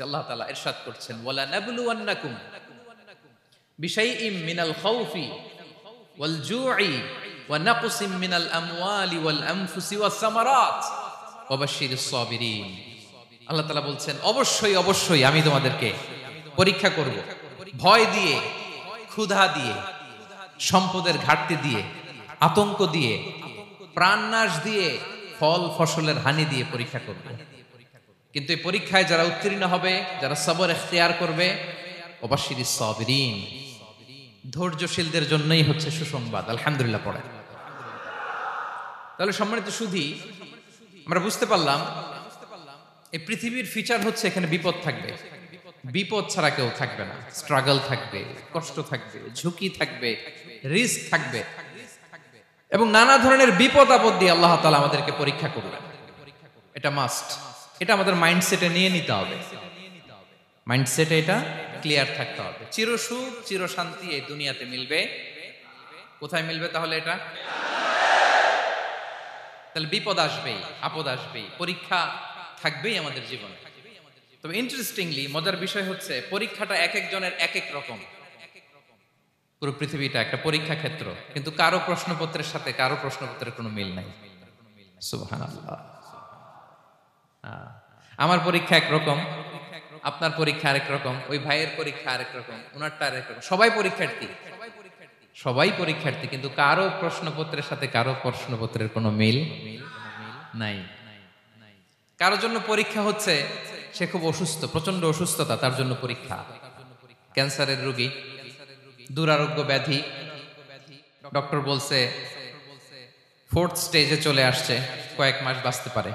আল্লাহ তাআলা ইরশাদ করছেন, ওয়ালা নাবলুওয়ান্নাকুম বিশাইইম মিনাল খাউফি ওয়াল জু'i ওয়া নাকসিম মিনাল আমওয়ালি ওয়াল আনফুসি ওয়াস সামারাত ওয়া বাশশিরিস সাবিরিন। আল্লাহ তাআলা বলছেন, অবশ্যই অবশ্যই আমি তোমাদেরকে পরীক্ষা করব, ভয় দিয়ে, ক্ষুধা দিয়ে, সম্পদের ঘাটতি দিয়ে, আতঙ্ক দিয়ে, প্রাণনাশ দিয়ে, ফল ফসলের হানি দিয়ে পরীক্ষা করব। কিন্তু এই পরীক্ষায় যারা উত্তীর্ণ হবে, যারা সবর ইখতিয়ার করবে, ওয়াবাশশিরিস সাবিরিন, ধৈর্যশীলদের জন্যই হচ্ছে সুসংবাদ। আলহামদুলিল্লাহ পড়ে। তাহলে সম্মানিত সুধী, আমরা বুঝতে পারলাম এই পৃথিবীর ফিচার হচ্ছে এখানে বিপদ থাকবে, বিপদ ছাড়া কেউ থাকবে না। স্ট্রাগল থাকবে, কষ্ট থাকবে, ঝুঁকি থাকবে, রিস্ক থাকবে, এবং নানা ধরনের বিপদ আপদ দিয়ে আল্লাহ তাআলা আমাদেরকে পরীক্ষা করবেন। এটা মাস্ট, এটা আমাদের মাইন্ডসেটে নিয়ে নিতে হবে। মাইন্ডসেটে এটা ক্লিয়ার থাকতে হবে। চিরসুখ চিরশান্তি এই দুনিয়াতে মিলবে, কোথায় মিলবে তাহলে? এটা তাহলে বিপদ আসবেই, আপদ আসবেই, পরীক্ষা থাকবেই আমাদের জীবনে। তবে ইন্টারেস্টিংলি মজার বিষয় হচ্ছে পরীক্ষাটা এক একজনের এক এক রকম। পুরো পৃথিবীটা একটা পরীক্ষা ক্ষেত্র, কিন্তু কারো প্রশ্নপত্রের সাথে কারো প্রশ্নপত্রের কোনো মিল নাই। সুবহানাল্লাহ। আমার পরীক্ষা একরকম, আপনার পরীক্ষা আরেক রকম, ওই ভাইয়ের পরীক্ষা আরেক রকম, ওনারটা আরেক রকম। সবাই পরীক্ষার্থী, সবাই পরীক্ষার্থী, কিন্তু কারো প্রশ্নপত্রের সাথে কারো প্রশ্নপত্রের কোনো মিল নাই। কারোর জন্য পরীক্ষা হচ্ছে সে খুব অসুস্থ, প্রচন্ড অসুস্থতা, তার জন্য পরীক্ষা। ক্যান্সারের রোগী, দুরারোগ্য ব্যাধি, ডক্টর বলছে 4th স্টেজে চলে আসছে, কয়েক মাস বাঁচতে পারে,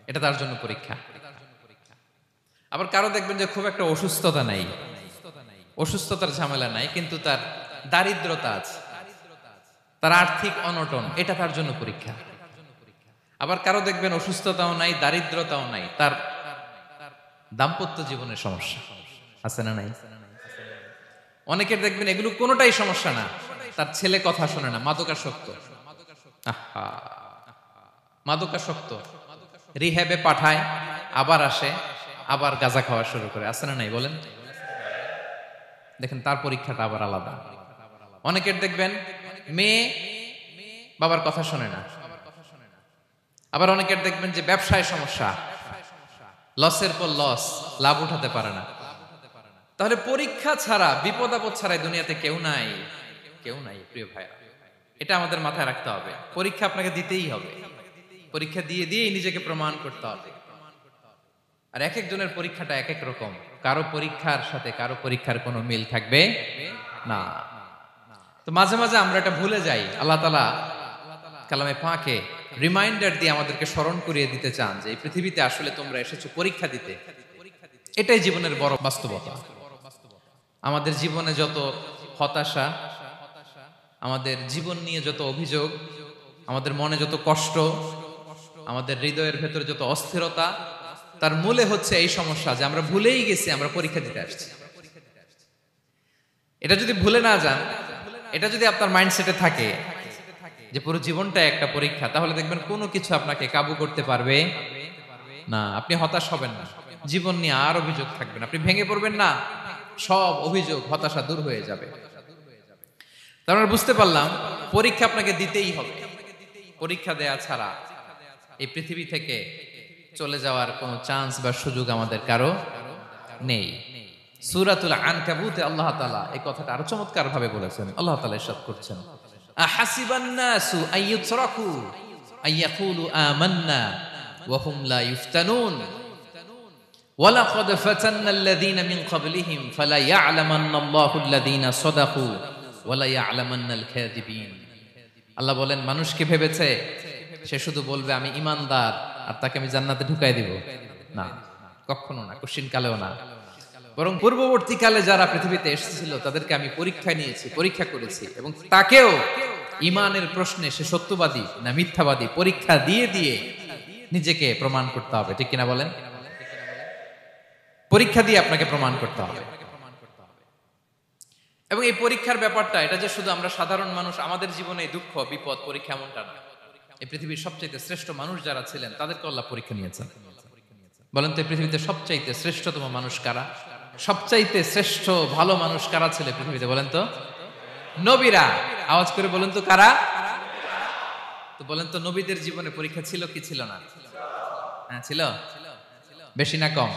এটা তার জন্য পরীক্ষা। আবার কারো দেখবেন যে খুব একটা অসুস্থতা নাই, অসুস্থতার ঝামেলা নাই, কিন্তু তার দারিদ্রতা আছে, তার আর্থিক অনটন, এটা তার জন্য পরীক্ষা। আবার কারো দেখবেন অসুস্থতাও নাই, দারিদ্রতাও নাই, তার দাম্পত্য জীবনের সমস্যা আছে না নাই? অনেকের দেখবেন এগুলো কোনোটাই সমস্যা না, তার ছেলে কথা শোনে না, মাদকাসক্ত, মাদকাসক্ত, রিহ্যাবে পাঠায়, আবার আসে, আবার গাঁজা খাওয়া শুরু করে, আছে না নাই বলেন? দেখেন তার পরীক্ষাটা আবার আলাদা। অনেকের দেখবেন মেয়ে বাবার কথা শোনে না। আবার অনেকের দেখবেন যে ব্যবসায় সমস্যা, লসের পর লস, লাভ উঠাতে পারে না। তাহলে পরীক্ষা ছাড়া, বিপদ আপদ ছাড়া দুনিয়াতে কেউ নাই, কেউ নাই প্রিয় ভাইরা। এটা আমাদের মাথায় রাখতে হবে। পরীক্ষা আপনাকে দিতেই হবে, পরীক্ষা দিয়ে দিয়েই নিজেকে প্রমাণ করতে হবে। আর এক একজনের পরীক্ষাটা এক এক রকম, কারো পরীক্ষার সাথে কারো পরীক্ষার কোনো মিল থাকবে না। তো মাঝে মাঝে আমরা এটা ভুলে যাই। আল্লাহ তাআলা কালামে পাকে রিমাইন্ডার দিয়ে আমাদেরকে স্মরণ করিয়ে দিতে চান যে এই পৃথিবীতে আসলে তোমরা এসেছো পরীক্ষা দিতে। এটাই জীবনের বড় বাস্তবতা। আমাদের জীবনে যত হতাশা, আমাদের জীবন নিয়ে যত অভিযোগ, আমাদের মনে যত কষ্ট, আমাদের হৃদয়ের ভেতরে যত অস্থিরতা, তার মূলে হচ্ছে এই সমস্যা যে আমরা ভুলেই গেছি আমরা পরীক্ষা দিতে আসছি। এটা যদি ভুলে না যান, এটা যদি আপনার মাইন্ডসেটে থাকে যে পুরো জীবনটা একটা পরীক্ষা, তাহলে দেখবেন কোনো কিছু আপনাকে কাবু করতে পারবে না। আপনি হতাশ হবেন না, জীবন নিয়ে আর অভিযোগ থাকবে না, আপনি ভেঙে পড়বেন না, সব অভিযোগ হতাশা দূর হয়ে যাবে। তার মানে বুঝতে পারলাম পরীক্ষা আপনাকে দিতেই হবে। পরীক্ষা দেয়া ছাড়া এই পৃথিবী থেকে চলে যাওয়ার কোনো চান্স বা সুযোগ আমাদের কারো নেই। সূরাতুল আনকাবুতে আল্লাহ তাআলা এই কথাটা আরো চমৎকার ভাবে বলেছেন। আল্লাহ তাআলা ইরশাদ করছেন, আহাসিবান নাসু আইয়ুতরাকু আইয়াকুলু আমান্না ওয়া হুম লা ইফতানুন ওয়ালাকাদ ফাতান্নাল্লাযীনা মিন ক্বাবলিহিম ফালা ইয়া'লামান্নাল্লাহু আল্লাযীনা সাদাকু ওয়ালা ইয়া'লামান্নাল কাযিবিন। আল্লাহ বলেন, মানুষ কি ভেবেছে সে শুধু বলবে আমি ঈমানদার আর তাকে আমি জান্নাতে ঢুকাই দিব? না, কখনো না, কোশ্চিন কালেও না। বরং পূর্ববর্তী কালে যারা পৃথিবীতে এসেছিল তাদেরকে আমি পরীক্ষা নিয়েছি, পরীক্ষা করেছি, এবং তাকেও ঈমানের প্রশ্নে সে সত্যবাদী না মিথ্যাবাদী পরীক্ষা দিয়ে দিয়ে নিজেকে প্রমাণ করতে হবে। ঠিক কিনা বলেন? পরীক্ষা দিয়ে আপনাকে প্রমাণ করতে হবে। এবং এই পরীক্ষার ব্যাপারটা, এটা যে শুধু আমরা সাধারণ মানুষ আমাদের জীবনে দুঃখ বিপদ পরীক্ষা এমনটা না। এই পৃথিবীর সবচেয়ে শ্রেষ্ঠ মানুষ যারা ছিলেন তাদেরকে আল্লাহ পরীক্ষা নিয়েছেন। বলেন তো পৃথিবীতে সবচাইতে শ্রেষ্ঠতম মানুষ কারা? সবচাইতে শ্রেষ্ঠ ভালো মানুষ কারা ছিল পৃথিবীতে? বলেন তো নবীরা। আওয়াজ করে বলেন তো কারা? তো বলেন তো নবীদের জীবনে পরীক্ষা ছিল কি ছিল না? হ্যাঁ ছিল। বেশি না কম?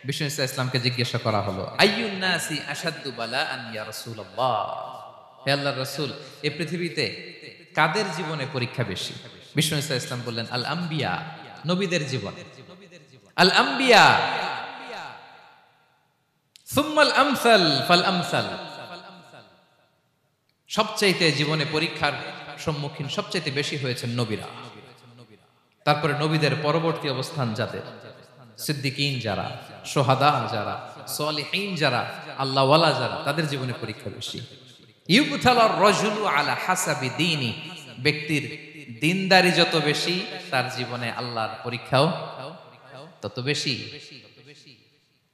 বিষ্ণু ইসলামকে জিজ্ঞাসা করা হলো, আইয়ুন নাসি আশাদ্দু বালাআন ইয়া রাসূলুল্লাহ, হে আল্লাহর রাসূল, এই পৃথিবীতে কাদের জীবনে পরীক্ষা বেশি? বিষ্ণু ইসলাম বললেন, আল আম্বিয়া, নবীদের জীবন। আল আম্বিয়া সুম্মাল আমসাল ফাল আমসাল, সবচাইতে জীবনে পরীক্ষার সম্মুখীন সবচাইতে বেশি হয়েছেন নবীরা। তারপরে নবীদের পরবর্তী অবস্থান যাদের, সিদ্দিকিন যারা, সোহাদা যারা, সালিহিন যারা, আল্লাহওয়ালা যারা, তাদের জীবনে পরীক্ষা বেশি। ইউবতালার রাজুলু আলা হাসাবি দীনি, ব্যক্তির দিনদারি যত বেশি তার জীবনে আল্লাহর পরীক্ষাও তত বেশি।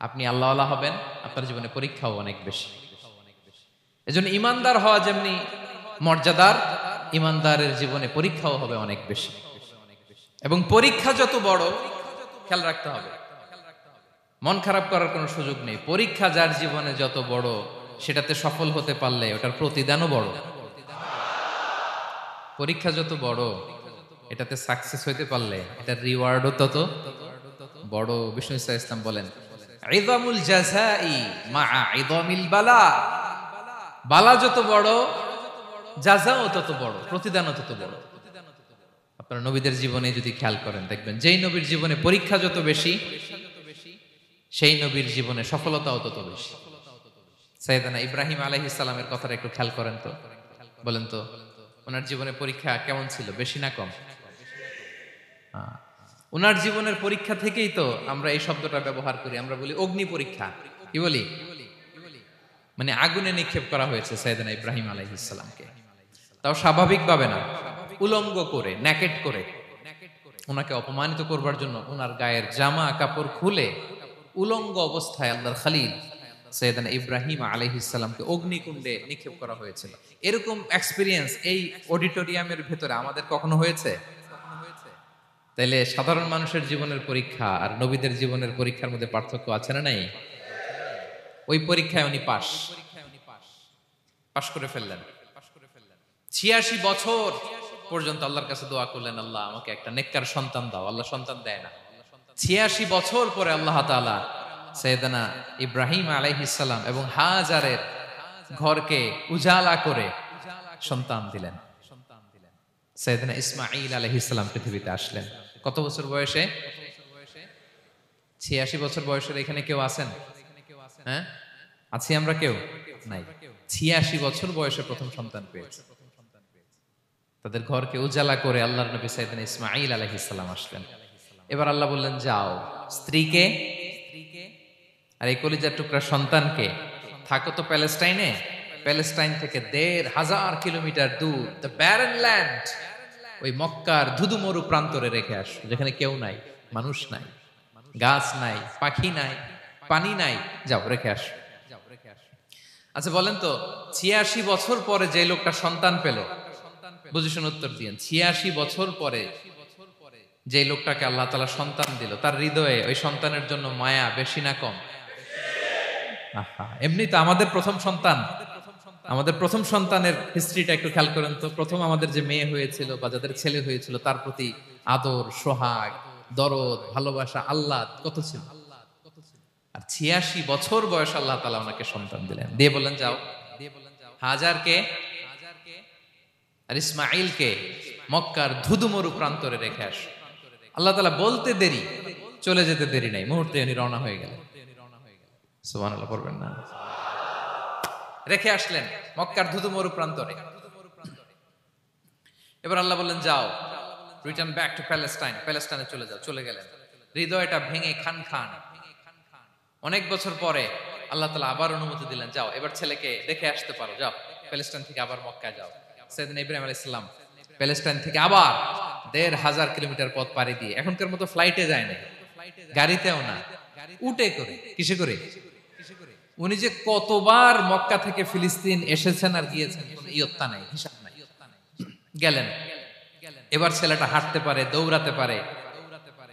আপনি আল্লাহওয়ালা হবেন, আপনার জীবনে পরীক্ষাও অনেক বেশি। এজন্য ইমানদার হওয়া যেমনি মর্যাদার, ইমানদারের জীবনে পরীক্ষাও হবে অনেক বেশি। এবং পরীক্ষা যত বড়, খেয়াল রাখতে হবে, মন খারাপ করার কোনো সুযোগ নেই। পরীক্ষা যার জীবনে যত বড়, সেটাতে সফল হতে পারলে ওটার প্রতিদানও বড়। পরীক্ষা যত বড়, এটাতে সাকসেস হইতে পারলে এটার রিওয়ার্ডও তত বড়। বিষ্ণু ইসলাম বলেন, ইযামুল জাযাই মাআ ইযামিল বালা, বালা যত বড়, জাযাও তত বড়, প্রতিদানও তত বড়। আপনারা নবীদের জীবনে যদি খেয়াল করেন, দেখবেন যেই নবীর জীবনে পরীক্ষা যত বেশি, সেই নবীর জীবনে সফলতাও তত বেশি। সাইয়েদনা ইব্রাহিম আলাইহিস সালামের কথাটা একটু খেয়াল করেন তো, বলেন তো ওনার জীবনে পরীক্ষা কেমন ছিল? বেশি না কম? ওনার জীবনের পরীক্ষা থেকেই তো আমরা এই শব্দটা ব্যবহার করি। আমরা বলি অগ্নি পরীক্ষা। কি বলি? মানে আগুনে নিক্ষেপ করা হয়েছে সাইয়েদনা ইব্রাহিম আলাইহিস সালামকে, তাও স্বাভাবিকভাবে না, উলঙ্গ করে, ন্যাকেড করে ওনাকে অপমানিত করবার জন্য ওনার গায়ের জামা কাপড় খুলে উলঙ্গ অবস্থায় আল্লাহর খলিল সাইয়েদনা ইব্রাহিম আলাইহিস সালামকে অগ্নিকুণ্ডে নিক্ষেপ করা হয়েছিল। এরকম এক্সপেরিয়েন্স এই অডিটোরিয়ামের ভেতরে আমাদের কখনো হয়েছে? তাইলে সাধারণ মানুষের জীবনের পরীক্ষা আর নবীদের জীবনের পরীক্ষার মধ্যে পার্থক্য আছে না নাই? ওই পরীক্ষায় উনি পাশ করে ফেললেন। ৮৬ বছর পর্যন্ত আল্লাহর কাছে দোয়া করলেন, আল্লাহ আমাকে একটা নেককার সন্তান দাও। আল্লাহ সন্তান দেয় না। ৮৬ বছর পরে আল্লাহ তাআলা সাইয়েদনা ইব্রাহিম আলাইহিস সালাম এবং হাজারের ঘরকে উজালা করে সন্তান দিলেন। সাইয়েদনা ইসমাঈল আলাইহিস সালাম পৃথিবীতে আসলেন কত বছর বয়সে? ৮৬ বছর বয়সের এখানে কেউ আছেন? হ্যাঁ, আছি আমরা? কেউ নাই। ৮৬ বছর বয়সে প্রথম সন্তান পেয়েছে। তাদের ঘরকে উজালা করে আল্লাহর নবী সাইয়েদনা ইসমাঈল আলাইহিস সালাম আসলেন। এবার আল্লাহ বললেন, যাও স্ত্রীকে আর এই কলিজার টুকরা সন্তানকে, থাকো তো প্যালেস্টাইনে, প্যালেস্টাইন থেকে ১৫০০ কিলোমিটার দূর, দ্য ব্যারেন ল্যান্ড, ওই মক্কার ধুধুমরু প্রান্তরে রেখে আসো, যেখানে কেউ নাই, মানুষ নাই, গাছ নাই, পাখি নাই, পানি নাই, যাও রেখে আসো। আচ্ছা বলেন তো, ৮৬ বছর পরে যে লোকটা সন্তান পেল, বুঝে শুনে উত্তর দিয়েন, ৮৬ বছর পরে যে লোকটাকে আল্লাহ তাআলা সন্তান দিল, তার হৃদয়ে ওই সন্তানের জন্য মায়া বেশি না কম? এমনি তো আমাদের প্রথম সন্তান, আমাদের প্রথম সন্তানের হিস্ট্রিটা একটু খেয়াল করেন তো। প্রথম আমাদের যে মেয়ে হয়েছিল বা যাদের ছেলে হয়েছিল, তার প্রতি আদর, সোহাগ, দরদ, ভালোবাসা, আল্লাহ কত ছিল। আর ৮৬ বছর বয়স আল্লাহ তাআলা ওনাকে সন্তান দিলেন, দিয়ে বললেন যাও হাজারকে আর ইসমাঈলকে মক্কার ধুধুমরু প্রান্তরে রেখে আস। আল্লাহ তাআলা বলতে দেরি, চলে যেতে দেরি নাই, মুহূর্তে উনি রওনা হয়ে গেলেন। সুবহানাল্লাহ পড়বেন না? রেখে আসলেন মক্কার ধুধুমরু প্রান্তরে। এবার আল্লাহ বললেন, যাও রিটার্ন ব্যাক টু প্যালেস্টাইন, প্যালেস্টাইনে চলে যাও। চলে গেলেন, হৃদয়টা ভেঙে খান খান। অনেক বছর পরে আল্লাহ তাআলা আবার অনুমতি দিলেন, যাও এবার ছেলেকে দেখে আসতে পারো, যাও প্যালেস্টাইন থেকে আবার মক্কায় যাও। সাইয়েদনা ইব্রাহিম আলাইহিস সালাম প্যালেস্টাইন থেকে আবার ১৫০০ কিলোমিটার পথ পাড়ি দিয়ে, এখনকার মতো ফ্লাইটে যায় না, গাড়িতেও না, উটে করে। কিসে করে? উনি যে কতবার মক্কা থেকে ফিলিস্তিন এসেছেন আর গিয়েছেন, কোনো ইয়ত্তা নাই, হিসাব নাই। গেলেন, এবার ছেলেটা হাঁটতে পারে, দৌড়াতে পারে,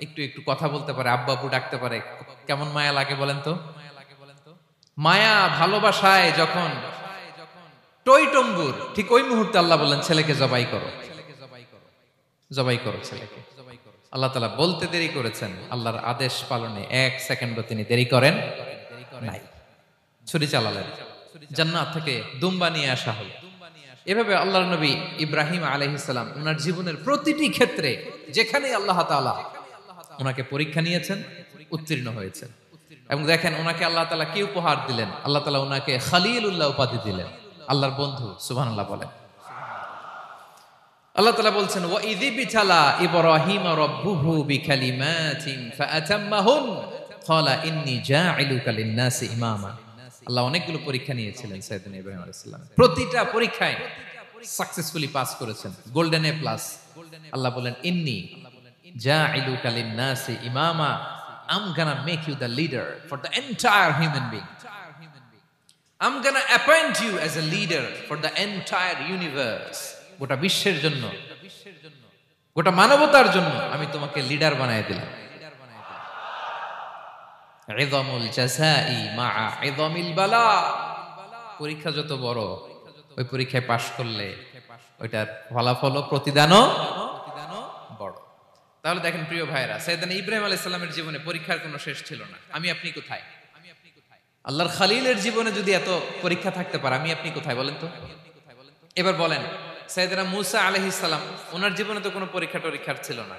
একটু একটু কথা বলতে পারে, আব্বা আব্বু ডাকতে পারে, কেমন মায়া লাগে বলেন তো? মায়া ভালোবাসায় যখন টইটম্বুর, ঠিক ওই মুহূর্তে আল্লাহ বললেন ছেলেকে জবাই করো, জবাই করো ছেলেকে। আল্লাহ তাআলা বলতে দেরি করেছেন, আল্লাহর আদেশ পালনে 1 সেকেন্ডও তিনি দেরি করেন নাই। ছুরি চালালেন, জান্নাত থেকে দুম্বা নিয়ে আসা হলো। এভাবে আল্লাহর নবী ইব্রাহিম আলাইহিস সালাম ওনার জীবনের প্রতিটি ক্ষেত্রে যেখানে আল্লাহ তাআলা ওনাকে পরীক্ষা নিয়েছেন, উত্তীর্ণ হয়েছেন। এবং দেখেন ওনাকে আল্লাহ তাআলা কি উপহার দিলেন, আল্লাহ তাআলা ওনাকে খলিলুল্লাহ উপাধি দিলেন, আল্লাহর বন্ধু। সুবহানাল্লাহ বলেন। আল্লাহ তাআলা বলছেন ওয়া ইযিবতালা ইব্রাহিম রাব্বুহু বিকালিমাতিন ফাআতাম্মাহুন ক্বালা ইন্নী জাঈলুকা লিন-নাসি ইমামা। আল্লাহ অনেকগুলো পরীক্ষা নিয়েছিলেন সাইয়েদনা ইব্রাহিম আলাইহিস সালাম, প্রতিটা পরীক্ষায় সাকসেসফুলি পাস করেছেন, গোল্ডেন এ প্লাস। আল্লাহ বলেন ইন্নী জাঈলুকা লিন-নাসি ইমামা, I'm gonna make you the leader for the entire human being. I'm gonna appoint you as a leader for the entire universe. গোটা বিশ্বের জন্য, গোটা মানবতার জন্য আমি তোমাকে লিডার বানায় দিলাম। ইযামুল জাযাই মা'a ইযামিল বালা। পরীক্ষা যত বড়, ওই পরীক্ষায় পাশ করলে ওইটার ফলাফল ও প্রতিদানও বড়। তাহলে দেখেন প্রিয় ভাইরা, সাইয়েদনা ইব্রাহিম আলাইহিস সালামের জীবনে পরীক্ষার কোনো শেষ ছিল না। আমি আপনি কোথায়? আল্লাহর খলিলের জীবনে যদি এত পরীক্ষা থাকতে পারে, আমি আপনি কোথায় বলেন তো? এবার বলেন, সাইয়েদনা মূসা আলাইহিস সালাম ওনার জীবনে তো কোনো পরীক্ষা টরীক্ষার ছিল না।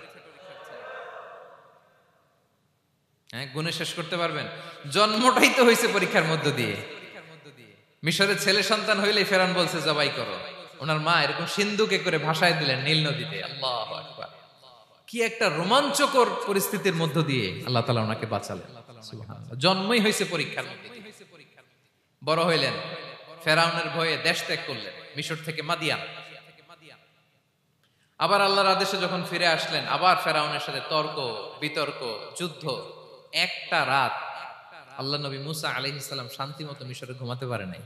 হ্যাঁ, গুণে শেষ করতে পারবেন? জন্মটাই তো হয়েছে পরীক্ষার মধ্য দিয়ে। মিশরের ছেলে সন্তান হইলেই ফেরাউন বলছে জবাই করো। ওনার মা এরকম সিন্ধুকে করে ভাসায় দিলেন নীল নদীতে। আল্লাহু আকবার। কি একটা রোমাঞ্চকর পরিস্থিতির মধ্য দিয়ে আল্লাহ তাআলা ওনাকে বাঁচালেন। সুবহানাল্লাহ। জন্মই হয়েছে পরীক্ষার মধ্যে। বড় হইলেন, ফেরাউনের ভয়ে দেশ ত্যাগ করলেন, মিশর থেকে মাদিয়ান। আবার আল্লাহর আদেশে যখন ফিরে আসলেন, আবার ফেরাউনের সাথে তর্ক বিতর্ক, যুদ্ধ। একটা রাত আল্লাহ নবী মুসা আলাইহিস সালাম শান্তিমতো মিশরে ঘুমাতে পারে নাই।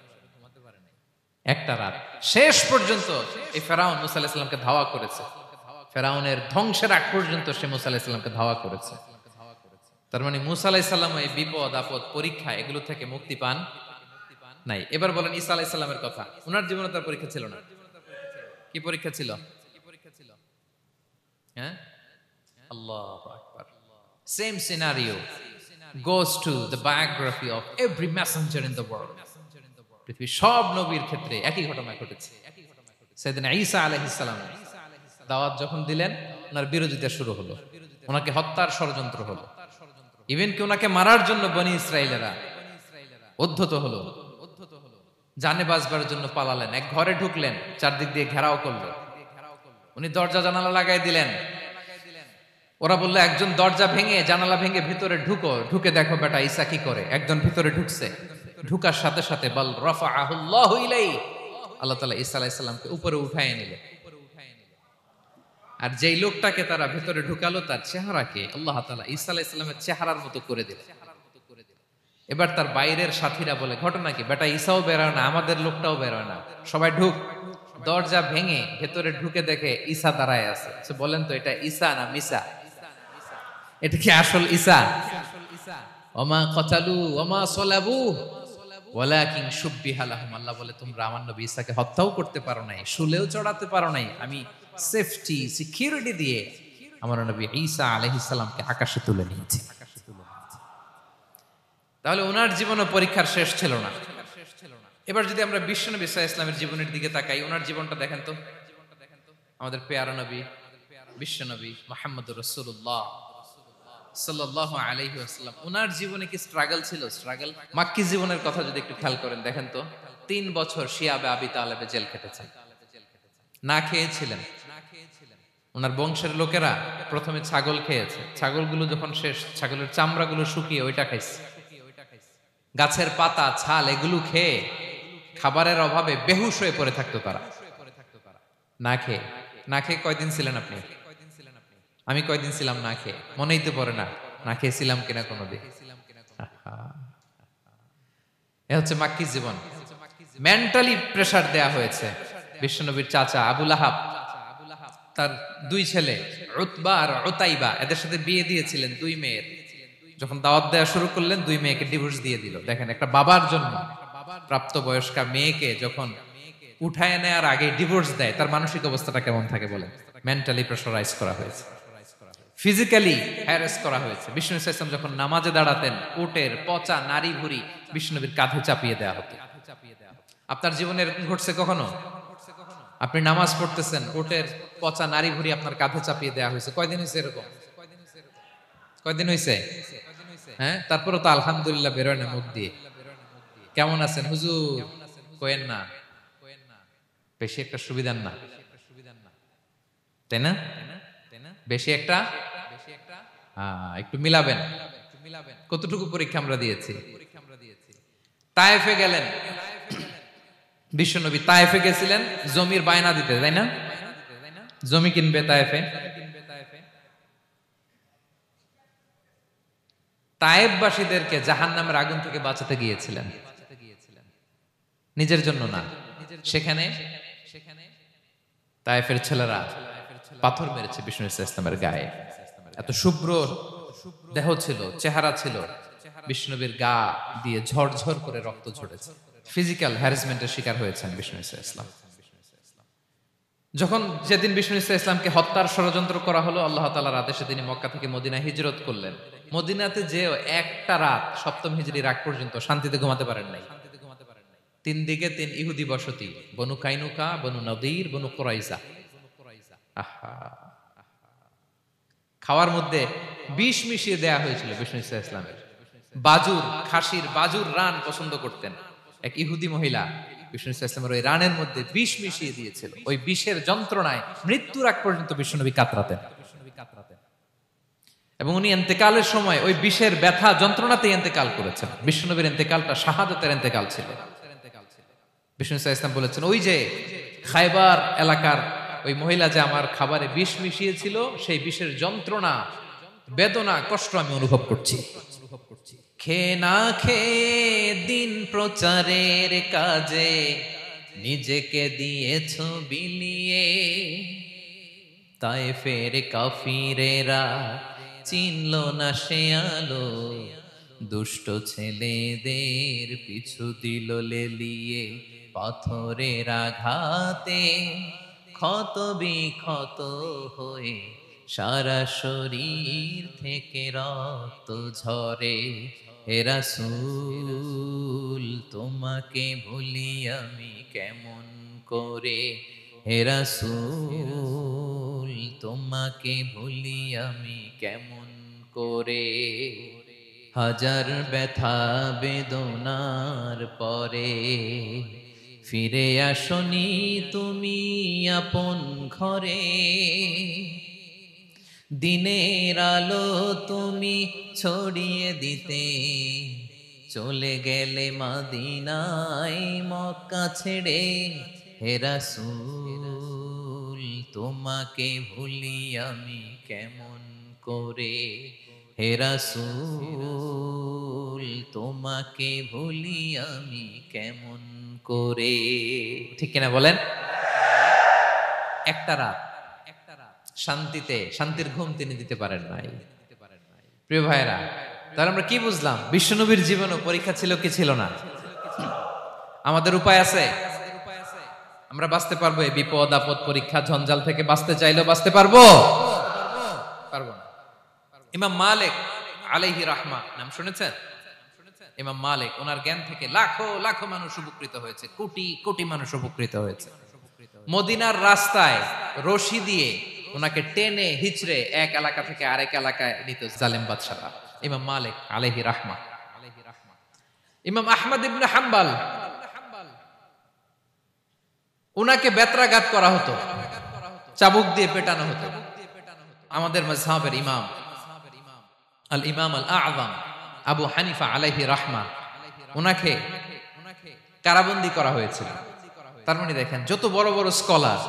একটা রাত শেষ পর্যন্ত এই ফেরাউন মুসা আলাইহিস সালামকে ধাওয়া করেছে। ফেরাউনের ধ্বংসের আগ পর্যন্ত সে মুসা আলাইহিস সালামকে ধাওয়া করেছে। তার মানে মুসা আলাইহিস সালাম এই বিপদ আপদ পরীক্ষা এগুলো থেকে মুক্তি পান নাই। এবার বলেন ঈসা আলাইহিস সালামের কথা, ওনার জীবনে তার পরীক্ষা ছিল না। কি পরীক্ষা ছিল? হ্যাঁ, আল্লাহু আকবার। Same scenario goes to the biography of every messenger in the world. পৃথিবীর সব নবীর ক্ষেত্রে একই ঘটনা ঘটেছে। সাইয়েদনা ঈসা আলাইহিস সালাম দাওয়াত যখন দিলেন, ওনার বিরোধিতা শুরু হলো, ওনাকে হত্যার ষড়যন্ত্র হলো, ইভেন কি ওনাকে মারার জন্য বনি ইসরাইলেরা উদ্ধত হলো, জানে বাঁচবার জন্য পালালেন, এক ঘরে ঢুকলেন, চারদিক দিয়ে ঘেরাও করলো, উনি দরজা জানালা লাগাই দিলেন। ওরা বললো একজন দরজা ভেঙে জানালা ভেঙে ভিতরে ঢুকো, ঢুকে দেখো বেটা ঈসা কি করে। একজন ভিতরে ঢুকছে, ঢুকার সাথে সাথে বল রাফাআহুল্লাহু ইলাইহি, আল্লাহ তাআলা ঈসা আলাইহিস সালামকে উপরে উঠায় নিলেন। আর যেই লোকটাকে তারা ভিতরে ঢুকালো, তার চেহারাকে আল্লাহ তাআলা ঈসা আলাইহিস সালামের চেহারার মতো করে দিলেন। এবার তার বাইরের সাথীরা বলে ঘটনা কি, বেটা ঈসাও বেরোয় না, আমাদের লোকটাও বেরোয় না, সবাই ঢুক। দরজা ভেঙে ভেতরে ঢুকে দেখে ঈসা দাঁড়ায় আছে। বলেন তো এটা ঈসা না মিসা? এটা কি আসল ঈসা? ওমা কতালু ওমা সলাবু ওয়ালাকিন শুব্বিহা লাহুম। আল্লাহ বলে তোমরা আমার নবী ঈসাকে হত্যাও করতে পারো নাই, শুলেও চড়াতে পারো নাই, আমি সেফটি সিকিউরিটি দিয়ে আমার নবী ঈসা আলাইহিস সালামকে আকাশে তুলে নিয়েছি। তাহলে ওনার জীবনে পরীক্ষার শেষ ছিল না। এবার যদি আমরা বিশ্বনবী সাল্লাল্লাহু আলাইহি ওয়াসাল্লামের জীবনের দিকে তাকাই, ওনার জীবনটা দেখেন তো। আমাদের পেয়ারা নবী বিশ্বনবী মুহাম্মদুর রাসূলুল্লাহ সাল্লাল্লাহু আলাইহি ওয়াসাল্লাম, ওনার জীবনে কি স্ট্রাগল ছিল? স্ট্রাগল। মাক্কি জীবনের কথা যদি একটু খেয়াল করেন, দেখেন তো 3 বছর শিয়াবে আবি তালেবে জেল খেটেছেন, না খেয়েছিলেন। ওনার বংশের লোকেরা প্রথমে ছাগল খেয়েছে, ছাগলগুলো যখন শেষ, ছাগলের চামড়াগুলো শুকিয়ে ওইটা খাইছে। গাছের পাতা ছাল এগুলো খেয়ে খাবারের অভাবে বেহুশ হয়ে পড়ে থাকতো তারা, না খেয়ে। না খেয়ে কয়দিন ছিলেন আপনি? আমি কয়দিন ছিলাম না খেয়ে? মনেই তো পড়ে না, না খেয়েছিলাম কিনা কোনোদিন। এ হচ্ছে মাক্কি জীবন। মেন্টালি প্রেসার দেয়া হয়েছে। বিশ্বনবীর চাচা আবু লাহাব, তার দুই ছেলে উতবা আর উতাইবা, এদের সাথে বিয়ে দিয়েছিলেন দুই মেয়ের। যখন দাওয়াত দেওয়া শুরু করলেন, দুই মেয়েকে ডিভোর্স দিয়ে দিল। দেখেন, একটা বাবার জন্য প্রাপ্তবয়স্কা মেয়েকে যখন উঠায় নেয়ার আগে ডিভোর্স দেয়, তার মানসিক অবস্থাটা কেমন থাকে বলেন? মেন্টালি প্রেশারাইজ করা হয়েছে, ফিজিক্যালি হ্যারাস করা হয়েছে। বিষ্ণু ইসলাম যখন নামাজে দাঁড়াতেন, উটের পচা নারী ভুঁড়ি বিষ্ণুনবীর কাঁধে চাপিয়ে দেওয়া হতো। আপনার জীবনে এরকম ঘটছে কখনো? আপনি নামাজ পড়তেছেন, উটের পচা নারী ভুঁড়ি আপনার কাঁধে চাপিয়ে দেওয়া হয়েছে। কয়দিন হয়েছে এরকম? কয়দিন হয়েছে? হ্যাঁ, তারপরে তো আলহামদুলিল্লাহ বেরোয় না মুখ দিয়ে। কেমন আছেন হুজুর? কোয়েন না, বেশি একটা সুবিধার না, তাই না? বেশি একটা একটু মিলাবেন। কতটুকু পরীক্ষা আমরা দিয়েছি? তায়েফে গেলেন বিশ্বনবী, তায়েফে গেছিলেন জমির বায়না দিতে, তাই না? জমি কিনবে তায়েফে। তায়েফবাসীদেরকে জাহান্নামের আগুন থেকে বাঁচাতে গিয়েছিলেন, নিজের জন্য না। সেখানে তায়েফের ছেলেরা পাথর মেরেছে বিষ্ণু ইসলামের গায়ে। এত শুভ্র দেহ ছিল, চেহারা ছিল, বিষ্ণুবীর গা দিয়ে ঝরঝর করে রক্ত ঝরেছে। ফিজিক্যাল হ্যারাসমেন্টের শিকার হয়েছেন বিষ্ণু ইসলাম। যখন যেদিন বিষ্ণু ইসলামকে হত্যার ষড়যন্ত্র করা হলো, আল্লাহ তাআলার আদেশে তিনি মক্কা থেকে মদিনায় হিজরত করলেন। মদিনাতে যে একটা রাত, সপ্তম হিজরির আগ পর্যন্ত শান্তিতে ঘুমাতে পারেন নাই। তিন দিকে তিন ইহুদি বসতি, বনু কাইনুকা, বনু নদীর, বনু কুরাইজা। আহা, খাওয়ার মধ্যে বিষ মিশিয়ে দেয়া হয়েছিল বিষ্ণু ইসলামের। বাজুর, খাসির বাজুর রান পছন্দ করতেন। এক ইহুদি মহিলা বিষ্ণু ইসলামের ওই রানের মধ্যে বিষ মিশিয়ে দিয়েছিল। ওই বিষের যন্ত্রণায় মৃত্যুর আগ পর্যন্ত বিষ্ণুনবী কাতরাতেন। এবং উনি ইন্তেকালের সময় ওই বিষের ব্যথা যন্ত্রণাতে ইন্তেকাল করেছেন। বিষ্ণুনবীর ইন্তেকালটা শাহাদাতের ইন্তেকাল ছিল। বিষ্ণু ইসলাম বলেছেন, ওই যে খায়বার এলাকার ওই মহিলা যে আমার খাবারে বিষ মিশিয়েছিল, সেই বিষের যন্ত্রণা, বেদনা, কষ্ট আমি অনুভব করছি। খেয়ে না খেয়ে দিন প্রচারের কাজে নিজেকে দিয়েছ বিলিয়ে, তায়েফের কাফিরেরা চিনল না সে আলো, দুষ্ট ছেলেদের পিছু দিল লেলিয়ে, পাথরের আঘাতে ক্ষত বিক্ষত হয়ে সারা শরীর থেকে রক্ত ঝরে। হে রাসূল তোমাকে ভুলি আমি কেমন করে, হে রাসূল তোমাকে ভুলি আমি কেমন করে। হাজার ব্যথা বেদনার পরে ফিরে আসনি তুমি আপন ঘরে, দিনের আলো তুমি ছড়িয়ে দিতে চলে গেলে মদিনায় মক্কা ছেড়ে। হে রাসূল তোমাকে ভুলি আমি কেমন করে, হে রাসূল তোমাকে ভুলি আমি কেমন করে। ঠিক কিনা বলেন? একটা রাত শান্তিতে, শান্তির ঘুম তিনি দিতে পারেন নাই। প্রিয় ভাইরা, তাহলে আমরা কি বুঝলাম? বিশ্বনবীর জীবনও পরীক্ষা ছিল কি ছিল না? আমাদের উপায় আছে? আমরা বাঁচতে পারবো এই বিপদ আপদ পরীক্ষা ঝঞ্ঝাল থেকে? বাঁচতে চাইলেও বাঁচতে পারবো? পারবো না। ইমাম মালিক আলাইহি রাহমা নাম শুনেছেন? ইমাম মালিক, ওনার জ্ঞান থেকে লাখো লাখো মানুষ উপকৃত হয়েছে, কোটি কোটি মানুষ উপকৃত হয়েছে। মদিনার রাস্তায় রশি দিয়ে ওনাকে টেনে হিচড়ে এক এলাকা থেকে আরেক এলাকায় নিত জালেম বাদশারা। ইমাম মালিক আলাইহি রাহমা। ইমাম আহমদ ইবনে হাম্বল, ওনাকে বেত্রাঘাত করা হতো, চাবুক দিয়ে পেটানো হতো। আমাদের মাযহাবের ইমাম আল ইমাম আল আযম আবু হানিফা আলাইহি রাহমা, ওনাকে কারাবন্দী করা হয়েছিল। তার মানে দেখেন, যত বড় বড় স্কলার,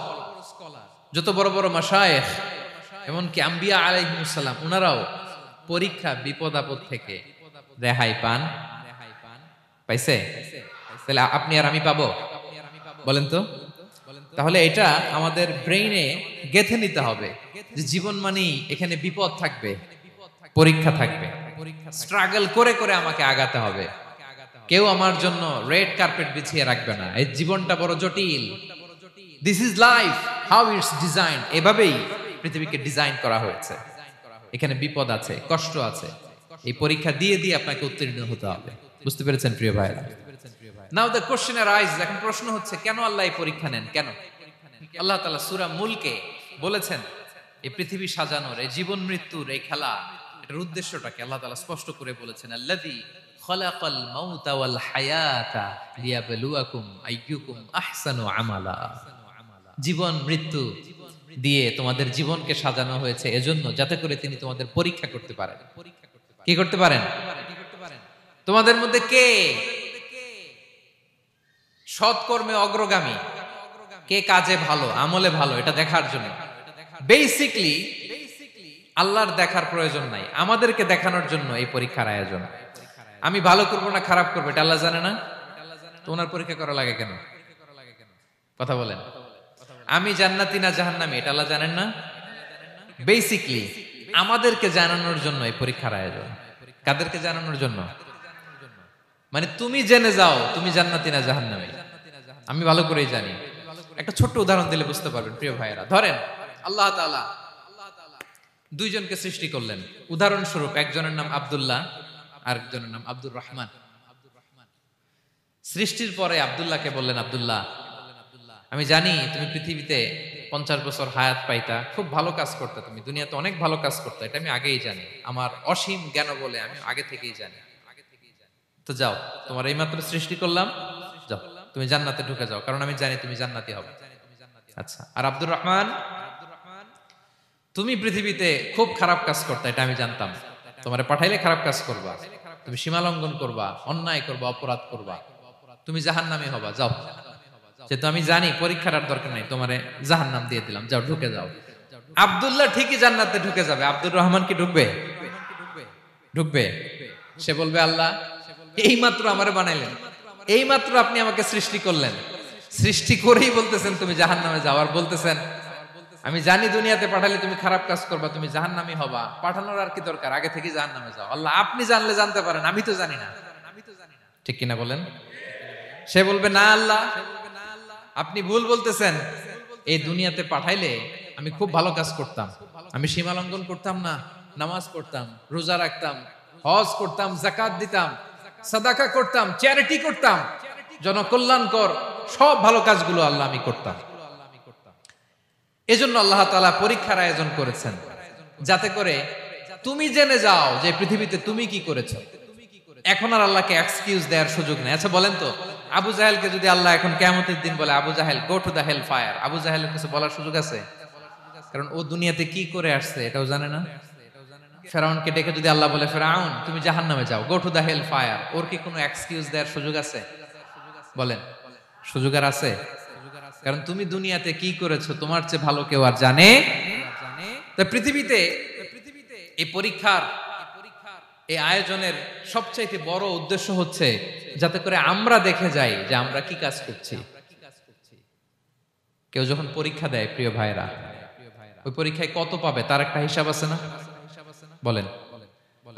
যত বড় বড় মাশায়েখ, এমনকি আম্বিয়া আলাইহিমুস সালাম, ওনারাও পরীক্ষা বিপদ আপদ থেকে রেহাই পান। পাইছে? তাহলে আপনি আর আমি পাবো? বলেন তো। তাহলে এটা আমাদের ব্রেইনে গেঁথে নিতে হবে যে জীবন মানেই এখানে বিপদ থাকবে, পরীক্ষা থাকবে, স্ট্রাগল করে করে আমাকে আগাতে হবে। কেউ আমার জন্য রেড কার্পেট বিছিয়ে রাখবে না। এই জীবনটা বড় জটিল। This is life, how it's design. এভাবেই পৃথিবীকে ডিজাইন করা হয়েছে। এখানে বিপদ আছে, কষ্ট আছে। এই পরীক্ষা দিয়ে দিয়ে আপনাকে উত্তীর্ণ হতে হবে। বুঝতে পেরেছেন প্রিয় ভাইরা? নাও দ্য কোশ্চেন অ্যারাইজ, এখন প্রশ্ন হচ্ছে কেন আল্লাহ এই পরীক্ষা নেন? কেন আল্লাহ তাআলা সূরা মুলকে বলেছেন এই পৃথিবী সাজানোর, এই জীবন মৃত্যুর এই খেলা, এটার উদ্দেশ্যটাকে আল্লাহ তাআলা স্পষ্ট করে বলেছেন, আল্লাযী খালাকাল মাউতা ওয়াল হায়াতা লিয়াবলুয়াকুম আইয়ুকুম আহসানু আমালা। জীবন মৃত্যু দিয়ে তোমাদের জীবনকে সাজানো হয়েছে এজন্য যাতে করে তিনি তোমাদের পরীক্ষা করতে পারেন। কি করতে পারেন? তোমাদের মধ্যে কে সৎকর্মে অগ্রগামী, কে কাজে ভালো, আমলে ভালো, এটা দেখার জন্য। বেসিকলি আল্লাহর দেখার প্রয়োজন নাই, আমাদেরকে দেখানোর জন্য এই পরীক্ষার আয়োজন। আমি ভালো করবো না খারাপ করবো এটা আল্লাহ জানে না? তো ওনার পরীক্ষা করা লাগে কেন? কথা বলেন। আমি জান্নাতি না জাহান্নামী এটা আল্লাহ জানেন না? বেসিকলি আমাদেরকে জানানোর জন্য এই পরীক্ষার আয়োজন। কাদেরকে জানানোর জন্য? মানে তুমি জেনে যাও তুমি জান্নাতি না জাহান্নামী। আমি ভালো করেই জানি। একটা ছোট্ট উদাহরণ দিলে বুঝতে পারবেন প্রিয় ভাইয়েরা। ধরেন আল্লাহ তাআলা দুইজনকে সৃষ্টি করলেন। উদাহরণস্বরূপ একজনের নাম আব্দুল্লাহ আর একজনের নাম আব্দুর রহমান। সৃষ্টির পরে আব্দুল্লাহকে বললেন, আব্দুল্লাহ আমি জানি তুমি পৃথিবীতে 50 বছর হায়াত পাইতা, খুব ভালো কাজ করতে, তুমি দুনিয়াতে অনেক ভালো কাজ করতে, এটা আমি আগেই জানি, আমার অসীম জ্ঞান বলে আমি আগে থেকেই জানি। তো যাও, তোমার এইমাত্র সৃষ্টি করলাম, যাও তুমি জান্নাতে ঢুকে যাও, কারণ আমি জানি তুমি জান্নাতি হবে। আচ্ছা, আর আব্দুর রহমান তুমি পৃথিবীতে খুব খারাপ কাজ করতে, এটা আমি জানতাম, তোমারে পাঠাইলে খারাপ কাজ করবা, তুমি সীমা লঙ্ঘন করবা, অন্যায় করবা, অপরাধ করবা, তুমি জাহান্নামী হবা, যাও। যেহেতু আমি জানি পরীক্ষার আর দরকার নাই, তোমারে জাহান্নাম দিয়ে দিলাম, যাও ঢুকে যাও। আব্দুল্লাহ ঠিকই জান্নাতে ঢুকে যাবে, আব্দুর রহমান কি ঢুকবে? ঢুকবে। সে বলবে, আল্লাহ এইমাত্র আমারে বানাইলেন, এইমাত্র আপনি আমাকে সৃষ্টি করলেন, সৃষ্টি করেই বলতেছেন তুমি জাহান্নামে যাও, আর বলতেছেন আমি জানি দুনিয়াতে পাঠালে তুমি খারাপ কাজ করবা, তুমি জাহান্নামী হবা, পাঠানোর আর কি দরকার, আগে থেকে জাহান্নামে যাও। আল্লাহ আপনি জানলে জানতে পারেন, আমি তো জানি না। ঠিক কিনা বলেন? সে বলবে, না আল্লাহ আপনি ভুল বলতেছেন, এই দুনিয়াতে পাঠাইলে আমি খুব ভালো কাজ করতাম, আমি সীমা লঙ্ঘন করতাম না, নামাজ পড়তাম, রোজা রাখতাম, হজ করতাম, যাকাত দিতাম, সাদাকা করতাম, চ্যারিটি করতাম, জনকল্যাণকর সব ভালো কাজগুলো আল্লাহ আমি করতাম। এজন্য আল্লাহ তাআলা পরীক্ষার আয়োজন করেছেন, যাতে করে তুমি জেনে যাও যে পৃথিবীতে তুমি কি করেছো। এখন আর আল্লাহকে এক্সকিউজ দেওয়ার সুযোগ নেই। আচ্ছা বলেন তো, আবু জাহেলকে যদি আল্লাহ এখন কিয়ামতের দিন বলে, Abu Jahl go to the hell fire, Abu জাহেলের কিছু বলার সুযোগ আছে? কারণ ও দুনিয়াতে কি করে আসছে এটাও জানে না। ফেরাউনকে ডেকে যদি আল্লাহ বলে, ফেরাউন তুমি জাহান্নামে যাও, go to the hell fire, ওর কি কোনো এক্সকিউজ দেওয়ার সুযোগ আছে? বলেন, সুযোগ আর আছে? কারণ তুমি দুনিয়াতে কি করেছো তোমার চেয়ে ভালো কেউ আর জানে। তা পৃথিবীতে এই পরীক্ষার, এই আয়োজনের সবচাইতে বড় উদ্দেশ্য হচ্ছে যাতে করে আমরা দেখে যাই যে আমরা কি কাজ করছি। কেউ যখন পরীক্ষা দেয় প্রিয় ভাইরা, ওই পরীক্ষায় কত পাবে তার একটা হিসাব আছে না? বলেন,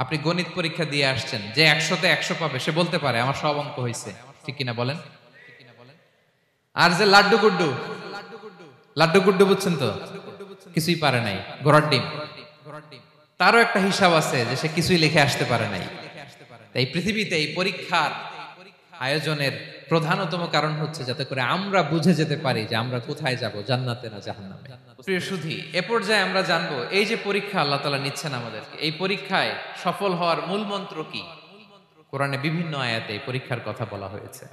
আপনি গণিত পরীক্ষা দিয়ে আসছেন, যে 100তে 100 পাবে সে বলতে পারে আমার সব অঙ্ক হয়েছে, ঠিক কিনা বলেন? আর যে লাড্ডু গুড্ডু, লাড্ডু গুড্ডু বুঝছেন তো, কিছুই পারে নাই, ঘোড়ার ডিম, তারও একটা হিসাব আছে যে সে কিছুই লিখে আসতে পারে নাই। তাই পৃথিবীতে এই পরীক্ষার আয়োজনের প্রধানতম কারণ হচ্ছে যাতে করে আমরা বুঝে যেতে পারি যে আমরা কোথায় যাব, জান্নাতে না জাহান্নামে। প্রিয় সুধী, এ পর্যায়ে আমরা জানবো এই যে পরীক্ষা আল্লাহ তাআলা নিচ্ছেন আমাদেরকে, এই পরীক্ষায় সফল হওয়ার মূল মন্ত্র কি? কোরআনে বিভিন্ন আয়াতে এই পরীক্ষার কথা বলা হয়েছে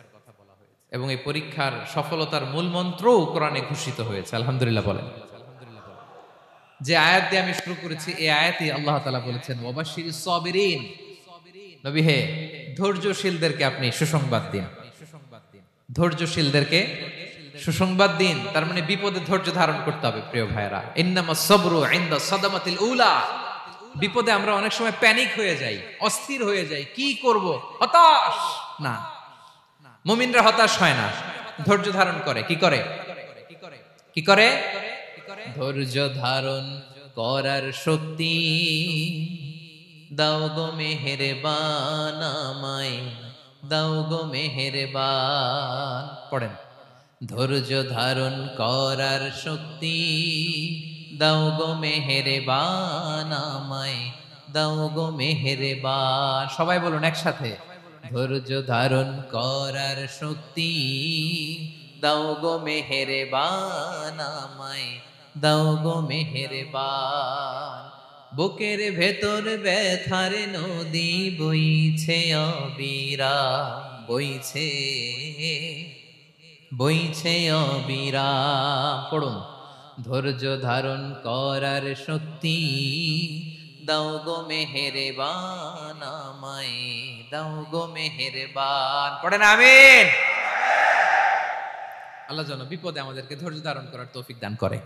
এবং এই পরীক্ষার সফলতার মূল মন্ত্রও কোরআনে ঘোষিত হয়েছে। আলহামদুলিল্লাহ বলেন। যে আয়াত দিয়ে আমি শুরু করেছি, এই আয়াতে আল্লাহ তাআলা বলেছেন, ওয়াবাশশিরিস সাবিরিন, নবী হে ধৈর্যশীলদেরকে আপনি সুসংবাদ দিন। ধৈর্যশীলদেরকে সুসংবাদ দিন, তার মানে বিপদে ধৈর্য ধারণ করতে হবে প্রিয় ভাইরা। ইন্নামাস সাবরু ইনদা সাদামাতিল উলা, বিপদে আমরা অনেক সময় প্যানিক হয়ে যাই, অস্থির হয়ে যাই, কি করব, হতাশ না। মুমিনরা হতাশ হয় না, ধৈর্য ধারণ করে। কি করে? কি করে? ধৈর্য ধারণ করার শক্তি দাও গো মেহেরবান আমায়, দাও গো মেহেরবান। পড়েন, ধৈর্য ধারণ করার শক্তি দাও গো মেহেরবান আমায়, দাও গো মেহেরবান। সবাই বলুন একসাথে, ধৈর্য ধারণ করার শক্তি দাও গো মেহেরবান আমায়, দাও গো মেহেরবান। বুকের ভেতর ব্যথার নদী বইছে অবিরাম, বইছে বইছে অবিরাম। পড়ুন, ধৈর্য ধারণ করার শক্তি দাও গো মেহেরবান আমায়, দাও গো মেহেরবান। পড়েন আমিন। আল্লাহ যেন বিপদে আমাদেরকে ধৈর্য ধারণ করার তৌফিক দান করে।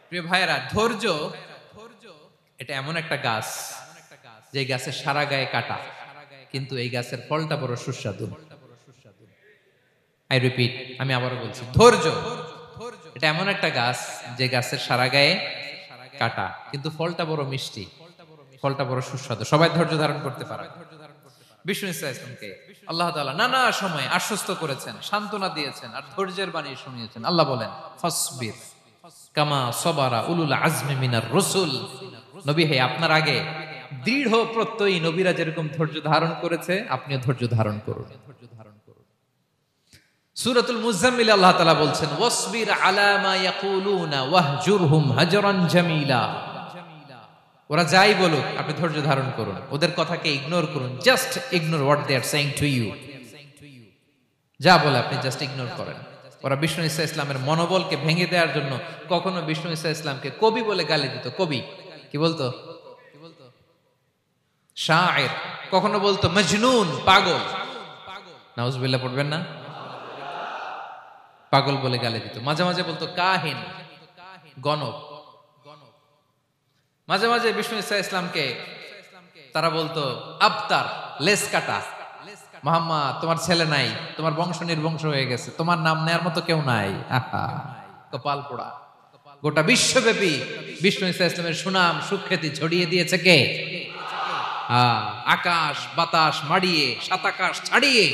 প্রিয় ভাইয়েরা, ধৈর্য এটা এমন একটা গাছ, যে গাছের সারা গায়ে কাটা, কিন্তু এই গাছের ফলটা বড় সুস্বাদু। আই রিপিট, আমি আবারও বলছি, ধৈর্য এটা এমন একটা গাছ যে গাছের সারা গায়ে কাটা, কিন্তু ফলটা বড় মিষ্টি, ফলটা বড় সুস্বাদু। সবাই ধৈর্য ধারণ করতে পারে। বিষ্ণু ইসলামকে আল্লাহ তাআলা নানা সময় আশ্বস্ত করেছেন, সান্ত্বনা দিয়েছেন, আর ধৈর্যের বাণী শুনিয়েছেন। আল্লাহ বলেন, ফাসবির কামা সবারা উলুল আজমি মিনার রাসূল। নবী হে, আপনার আগে দৃঢ় প্রত্যয়ী নবীরা যেরকম ধৈর্য ধারণ করেছে, আপনিও ধৈর্য ধারণ করুন। সূরাতুল মুজাম্মিল আল্লাহ তাআলা বলছেন, ওয়াসবির আলা মা ইয়াকুলুনা ওয়াহজুরহুম হাজরান জামিলা। ওরা যাই বলুক, আপনি ধৈর্য ধারণ করুন, ওদের কথাকে ইগনোর করুন। Just ignore what they are saying to you. যা বলে আপনি জাস্ট ইগনোর করেন। ওরা বিষ্ণু ঈসা ইসলামের মনোবলকে ভেঙে দেওয়ার জন্য কখনো বিষ্ণু ঈসা ইসলামকে কবি বলে গালি দিত। কবি কি বলতো? শায়ের। কখনো বলতো মজনুন, পাগল। নাউজুবিল্লাহ পড়বেন না? পাগল বলে গালি দিত। মাঝে মাঝে বলতো কাহিন, গণক। মাঝে মাঝে বিষ্ণু ঈসা ইসলামকে তারা বলতো আবতার, লেস কাটা। মুহাম্মদ, তোমার ছেলে নাই, তোমার বংশ নির্বংশ হয়ে গেছে, তোমার নাম নেয়ার মতো কেউ নাই। আহা, কপাল পোড়া। গোটা বিশ্বব্যাপী বিষ্ণু ঈসা ইসলামের সুনাম সুখ্যাতি ছড়িয়ে দিয়েছে কে? আকাশ বাতাস মাড়িয়ে, সাত আকাশ ছাড়িয়ে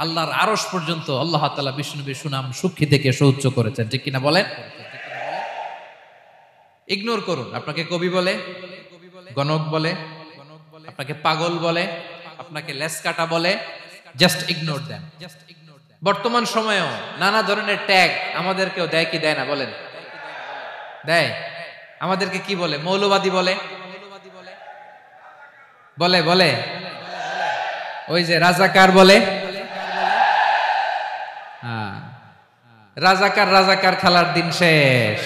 আল্লাহর আরশ পর্যন্ত আল্লাহ তাআলা বিষ্ণুনবীর সুনাম সুখ্যাতিকে সৌচ্চ করেছেন। ঠিক কিনা বলেন? ইগনোর করুন। আপনাকে কবি বলে, গণক বলে, আপনাকে পাগল বলে, আপনাকে লেসকাটা বলে, জাস্ট ইগনোর দেন। বর্তমান সময়েও নানা ধরনের ট্যাগ আমাদেরকেও দেয় কি দেয় না বলেন? দেয়। আমাদেরকে কি বলে? মৌলবাদী বলে, বলে বলে ওই যে রাজাকার বলে। রাজাকার রাজাকার খেলার দিন শেষ।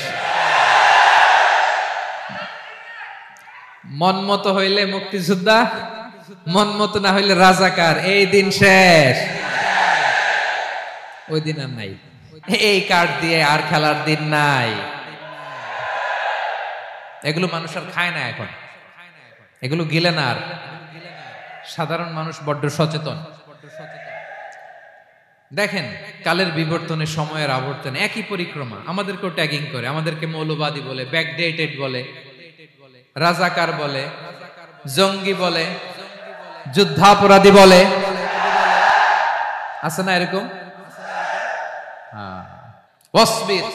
মন মতো হইলে মুক্তিযোদ্ধা, মন মতো না হইলে রাজাকার, এই দিন শেষ। ওই দিন আর নাই। এই কার্ড দিয়ে আর খেলার দিন নাই। এগুলো মানুষ আর খায় না এখন, এগুলো গিলে না আর। সাধারণ মানুষ বড্ড সচেতন। দেখেন, কালের বিবর্তনে, সময়ের আবর্তনে একই পরিক্রমা আমাদেরকেও ট্যাগিং করে। আমাদেরকে মৌলবাদী বলে, ব্যাকডেটেড বলে, রাজাকার বলে, জঙ্গি বলে, যুদ্ধাপরাধী বলে। আছে না এরকম? ওয়াসবির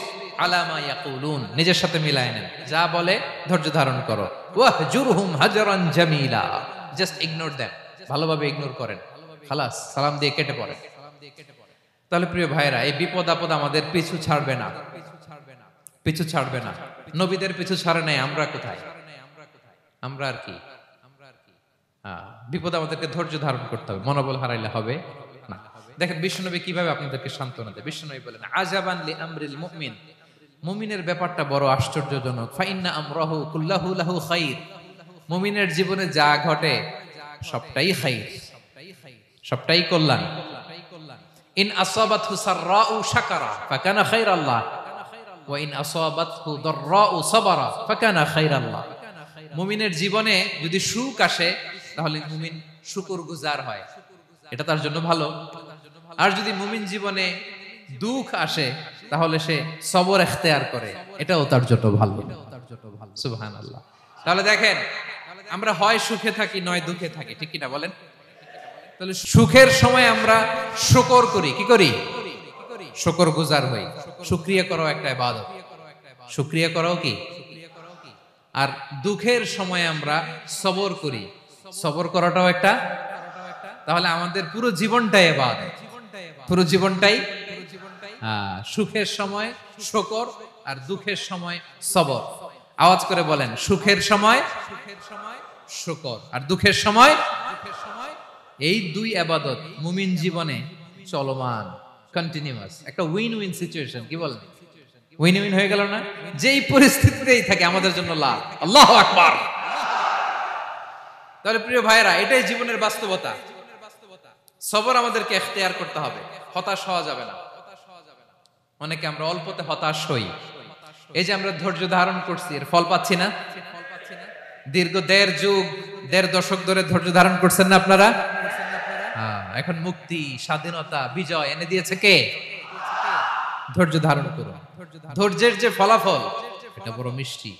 আলা মা ইয়াকুলুন, নিজের সাথে মিলায় নেন। যা বলে ধৈর্য ধারণ করো। ওয়াহজুরহুম হাজরান জামিলা, জাস্ট ইগনোর দেন, ভালোভাবে ইগনোর করেন। খালাস, সালাম দিয়ে কেটে পড়েন। তাহলে প্রিয় ভাইরা, এই বিপদ আপদ আমাদের পিছু ছাড়বে না, পিছু ছাড়বে না। নবীদের পিছু ছাড়ে নাই, আমরা কোথায়? আমরা আর কি? বিপদ আমাদেরকে ধৈর্য ধারণ করতে হবে, মনোবল হারাইলে হবে না। দেখেন বিশ্বনবী কিভাবে আপনাদেরকে সান্ত্বনা দেয়। বিশ্বনবী বলেন, আজাবান লি আমরিল মুমিন, মুমিনের ব্যাপারটা বড় আশ্চর্যজনক। ফাইন্না আমরাহু কুল্লাহু লাহু খাইর, মুমিনের জীবনে যা ঘটে সবটাই খাইর, সবটাই কল্যাণ। ইন আসাবাতহু সাররাউ শাকারা ফাকানা খাইরাল্লাহ ওয়া ইন আসাবাতহু দাররাউ সাবারা ফাকানা খাইরাল্লাহ। মুমিনের জীবনে যদি সুখ আসে তাহলে মুমিন শুকরগুজার হয়, এটা তার জন্য ভালো। আর যদি মুমিন জীবনে দুঃখ আসে তাহলে সে সবর এখতিয়ার করে, এটাও তার জন্য ভালো। সুবহানাল্লাহ। তাহলে দেখেন, আমরা হয় সুখে থাকি নয় দুঃখে থাকি, ঠিক কিনা বলেন? তাহলে সুখের সময় আমরা শুকর করি, কি করি? শুকর গুজার হই। শুকরিয়া করাও একটা ইবাদত, শুকরিয়া করাও কি? আর দুঃখের সময় আমরা সবর করি, সবর করাটাও একটা। তাহলে আমাদের পুরো জীবনটাই ইবাদত, পুরো জীবনটাই সুখের সময় শুকর আর দুঃখের সময় সবর। আওয়াজ করে বলেন, সুখের সময় শুকর আর দুঃখের সময়। এই দুই ইবাদত মুমিন জীবনে চলমান, কন্টিনিউয়াস, একটা উইন উইন সিচুয়েশন। কি বলেন? উইন উইন হয়ে গেল না? যেই পরিস্থিতিতেই থাকে আমাদের জন্য লাভ। আল্লাহু আকবার। তাহলে প্রিয় ভাইরা, এটাই জীবনের বাস্তবতা। সবর আমাদেরকে ইখতিয়ার করতে হবে, হতাশ হওয়া যাবে না। অনেকে আমরা অল্পতে হতাশ হই। এই যে আমরা ধৈর্য ধারণ করছি, এর ফল পাচ্ছি না। দীর্ঘ 1.5 যুগ 1.5 দশক ধরে ধৈর্য ধারণ করছেন না আপনারা? এখন মুক্তি, স্বাধীনতা, বিজয় এনে দিয়েছে কে? ধৈর্য ধারণ করুন। ধৈর্যের যে ফলাফল, এটা বড় মিষ্টি।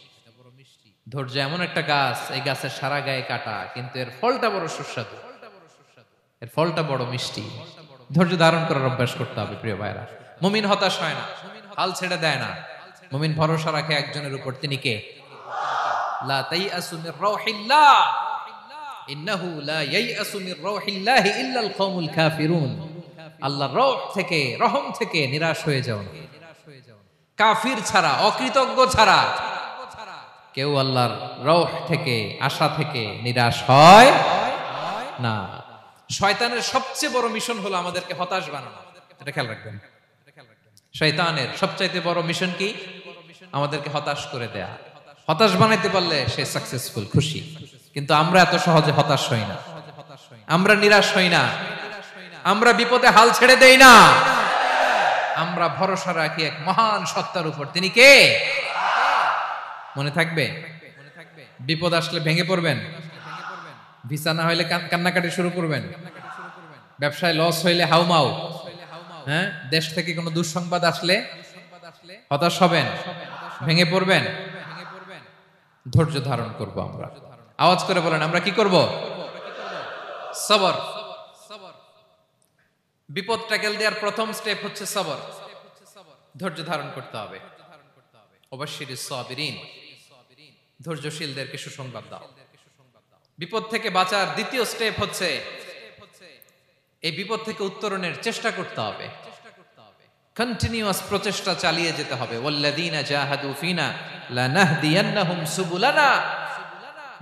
ধৈর্য এমন একটা গাছ, এই গাছের সারা গায়ে কাটা, কিন্তু এর ফলটা বড় সুস্বাদু, এর ফলটা বড় মিষ্টি। ধৈর্য ধারণ করার অভ্যাস করতে হবে প্রিয় ভাইরা। মুমিন হতাশ হয় না, হাল ছেড়ে দেয় না। মুমিন ভরসা রাখে একজনের উপর, তিনি কে? লা তাইয়াসু মির রাউহিল্লাহ, ইন্নাহু লা ইয়াইয়াসু মির রাউহিল্লাহি ইল্লাল কওমুল কাফিরুন। আল্লাহর রহ থেকে, রহম থেকে নিরাশ হয়ে যাও না। কাফির ছাড়া, অকৃতজ্ঞ ছাড়া কেউ আল্লাহর রহ থেকে, আশা থেকে নিরাশ হয় না। শয়তানের সবচেয়ে বড় মিশন হলো আমাদেরকে হতাশ বানানো। এটা খেয়াল রাখবেন। শয়তানের সবচাইতে বড় মিশন কি? আমাদেরকে হতাশ করে দেয়া। হতাশ বানাইতে পারলে সে সাকসেসফুল, খুশি। কিন্তু আমরা এত সহজে হতাশ হই না, আমরা নিরাশ হই না, আমরা বিপদে হাল ছেড়ে দেই না। আমরা ভরসা রাখি এক মহান সত্তার উপর। তিনি কে? মনে থাকবে? বিপদ আসলে ভেঙে পড়বেন, ভিসা না হইলে কান্নাকাটি শুরু করবেন, ব্যবসায় লস হইলে হাউমাউ, হ্যাঁ, দেশ থেকে কোনো দুঃসংবাদ আসলে হতাশ হবেন, ভেঙে পড়বেন। ধৈর্য ধারণ করব আমরা। আওয়াজ করে বলেন, আমরা কি করব? সবর। বিপদ ট্যাকেল দেওয়ার প্রথম স্টেপ হচ্ছে সবর। ধৈর্য ধারণ করতে হবে। অবশ্যই সাবিরিন, ধৈর্যশীলদেরকে সুসংবাদ দাও। বিপদ থেকে বাঁচার দ্বিতীয় স্টেপ হচ্ছে এই বিপদ থেকে উত্তরণের চেষ্টা করতে হবে। কন্টিনিউয়াস প্রচেষ্টা চালিয়ে যেতে হবে। ওয়াল্লাযীনা জাহাদু ফিনা লানাহদিয়ান্নাহুম সুবুলানা।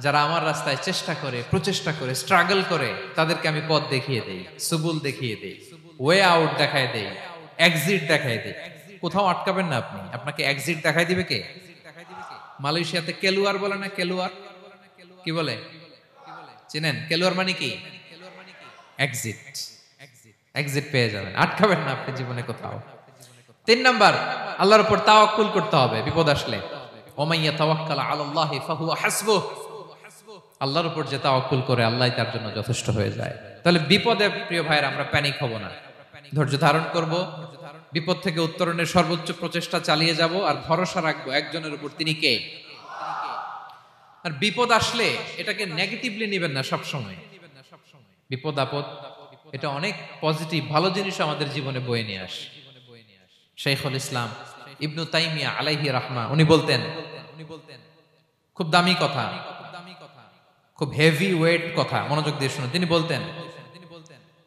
যারা আমার রাস্তায় চেষ্টা করে, প্রচেষ্টা করে, স্ট্রাগল করে, তাদেরকে আমি পথ দেখিয়ে দেই, সুবুল দেখিয়ে দেই, ওয়ে আউট দেখায় দেই, এক্সিট দেখায় দেই। কোথাও আটকাবেন না আপনি, আপনাকে এক্সিট দেখাই দিবে কে? মালয়েশিয়াতে কেলুয়ার বলে না? কেলুয়ার কি বলে চিনেন? কেলুয়ার মানে কি? এক্সিট। এক্সিট পেয়ে যাবেন, আটকাবেন না আপনি জীবনে কোথাও। 3 নাম্বার, আল্লাহর উপর তাওয়াক্কুল করতে হবে বিপদ আসলে। ওমাইয়া তাওয়াক্কাল আলাল্লাহি ফাহুয়া হাসবুহ। আল্লাহর উপর যে তাওয়াক্কুল করে, আল্লাহই তার জন্য যথেষ্ট হয়ে যায়। তাহলে বিপদে প্রিয় ভাইরা আমরা প্যানিক হব না, ধৈর্য ধারণ করব, বিপদ থেকে উত্তরণের সর্বোচ্চ প্রচেষ্টা চালিয়ে যাব, আর ভরসা রাখবো একজনের উপর, তিনি কে? আর বিপদ আসলে এটাকে নেগেটিভলি নেবেন না সব সময়। বিপদ আপদ এটা অনেক পজিটিভ, ভালো জিনিস আমাদের জীবনে বয়ে নিয়ে আসে। শাইখুল ইসলাম ইবনু তাইমিয়া আলাইহি রাহমা উনি বলতেন, খুব দামি কথা, খুব হেভি ওয়েট কথা, মনোযোগ দিয়ে শুনুন। তিনি বলতেন,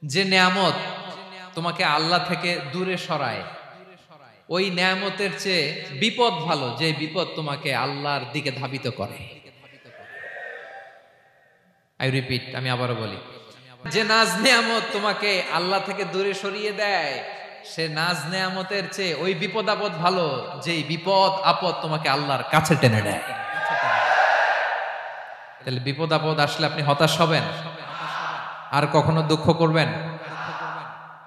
যে নেয়ামত তোমাকে আল্লাহ থেকে দূরে সরায়, ওই নেয়ামতের চেয়ে বিপদ ভালো, যে বিপদ তোমাকে আল্লাহর দিকে ধাবিত করে। আই রিপিট, আমি আবারও বলি, যে নাজ নেয়ামত তোমাকে আল্লাহ থেকে দূরে সরিয়ে দেয়, সে নাজ নেয়ামতের চেয়ে ওই বিপদ আপদ ভালো, যে বিপদ আপদ তোমাকে আল্লাহর কাছে টেনে নেয়। তাহলে বিপদ আপদ আসলে আপনি হতাশ হবেন, আর কখনো দুঃখ করবেন?